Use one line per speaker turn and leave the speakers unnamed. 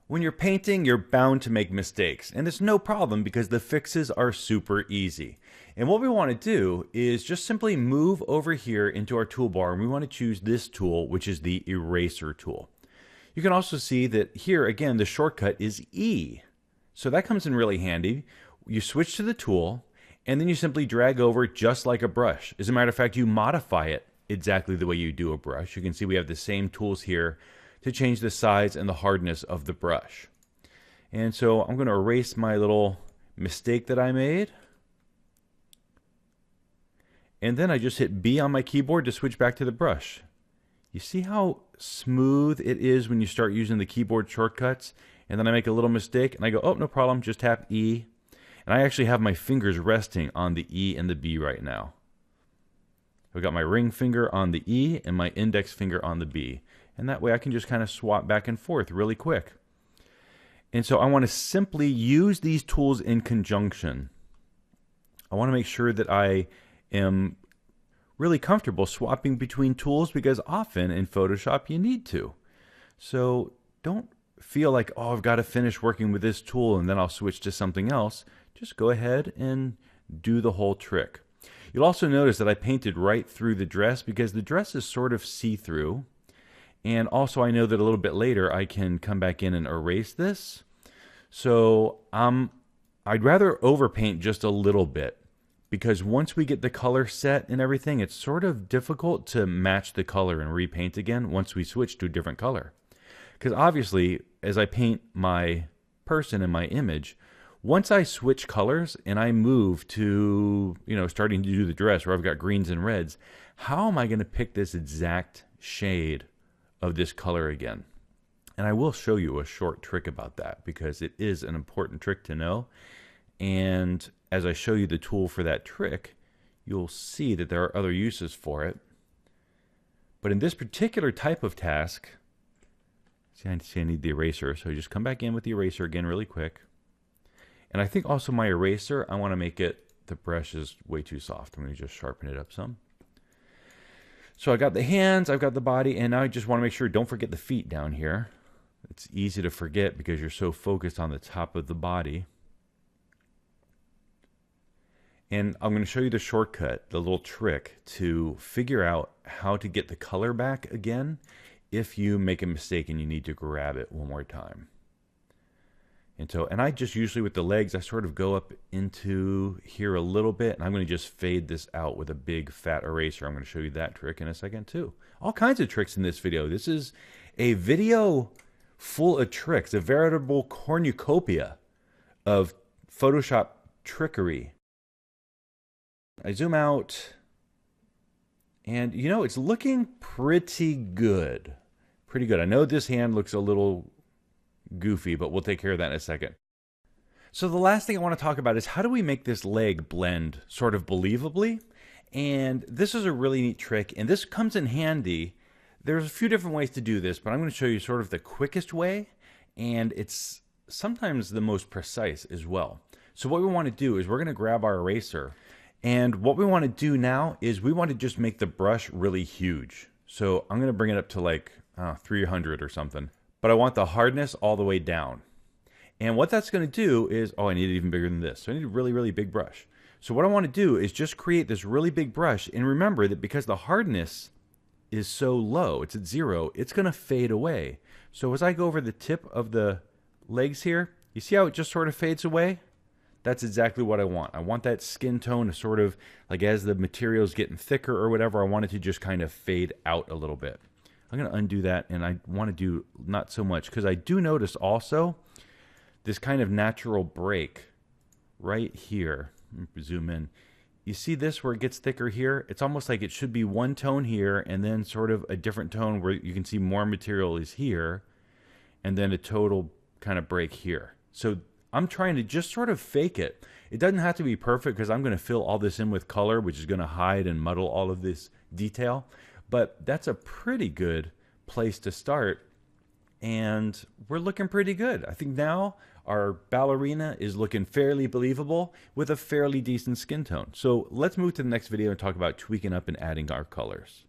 When you're painting, you're bound to make mistakes, and it's no problem because the fixes are super easy. And what we want to do is just simply move over here into our toolbar, and we want to choose this tool, which is the eraser tool. You can also see that here, again, the shortcut is E. So that comes in really handy. You switch to the tool, and then you simply drag over just like a brush. As a matter of fact, you modify it exactly the way you do a brush. You can see we have the same tools here to change the size and the hardness of the brush. And so I'm going to erase my little mistake that I made. And then I just hit B on my keyboard to switch back to the brush. You see how smooth it is when you start using the keyboard shortcuts? And then I make a little mistake and I go, oh, no problem, just tap E. And I actually have my fingers resting on the E and the B right now. I've got my ring finger on the E and my index finger on the B. And that way I can just kind of swap back and forth really quick. And so I want to simply use these tools in conjunction. I want to make sure that I am really comfortable swapping between tools because often in Photoshop you need to. So don't feel like, oh, I've got to finish working with this tool and then I'll switch to something else. Just go ahead and do the whole trick. You'll also notice that I painted right through the dress because the dress is sort of see-through. And also I know that a little bit later I can come back in and erase this. So I'd rather overpaint just a little bit because once we get the color set and everything, it's sort of difficult to match the color and repaint again once we switch to a different color. Because obviously, as I paint my person and my image, once I switch colors and I move to, starting to do the dress where I've got greens and reds, how am I going to pick this exact shade of this color again? And I will show you a short trick about that because it is an important trick to know. And as I show you the tool for that trick, you'll see that there are other uses for it. But in this particular type of task, see I need the eraser, so I just come back in with the eraser again really quick. And I think also my eraser, I want to make it, the brush is way too soft. I'm going to just sharpen it up some. So I got the hands, I've got the body, and now I just want to make sure, don't forget the feet down here. It's easy to forget because you're so focused on the top of the body. And I'm going to show you the shortcut, the little trick to figure out how to get the color back again if you make a mistake and you need to grab it one more time. And I just usually with the legs, I sort of go up into here a little bit, and I'm going to just fade this out with a big fat eraser. I'm going to show you that trick in a second too. All kinds of tricks in this video. This is a video full of tricks, a veritable cornucopia of Photoshop trickery. I zoom out, and it's looking pretty good. Pretty good. I know this hand looks a little goofy, but we'll take care of that in a second. So the last thing I want to talk about is how do we make this leg blend sort of believably? And this is a really neat trick, and this comes in handy. There's a few different ways to do this, but I'm going to show you sort of the quickest way, and it's sometimes the most precise as well. So what we want to do is we're going to grab our eraser, and what we want to do now is we want to just make the brush really huge. So I'm going to bring it up to like 300 or something. But I want the hardness all the way down. And what that's going to do is, I need it even bigger than this. So I need a really, really big brush. So what I want to do is just create this really big brush. And remember that because the hardness is so low, it's at 0, it's going to fade away. So as I go over the tip of the legs here, you see how it just sort of fades away? That's exactly what I want. I want that skin tone to sort of, like as the material is getting thicker or whatever, I want it to just kind of fade out a little bit. I'm going to undo that, and I want to do not so much because I do notice also this kind of natural break right here. Let me zoom in. You see this where it gets thicker here? It's almost like it should be one tone here and then sort of a different tone where you can see more material is here and then a total kind of break here. So I'm trying to just sort of fake it. It doesn't have to be perfect because I'm going to fill all this in with color, which is going to hide and muddle all of this detail. But that's a pretty good place to start, and we're looking pretty good. I think now our ballerina is looking fairly believable with a fairly decent skin tone. So let's move to the next video and talk about tweaking up and adding our colors.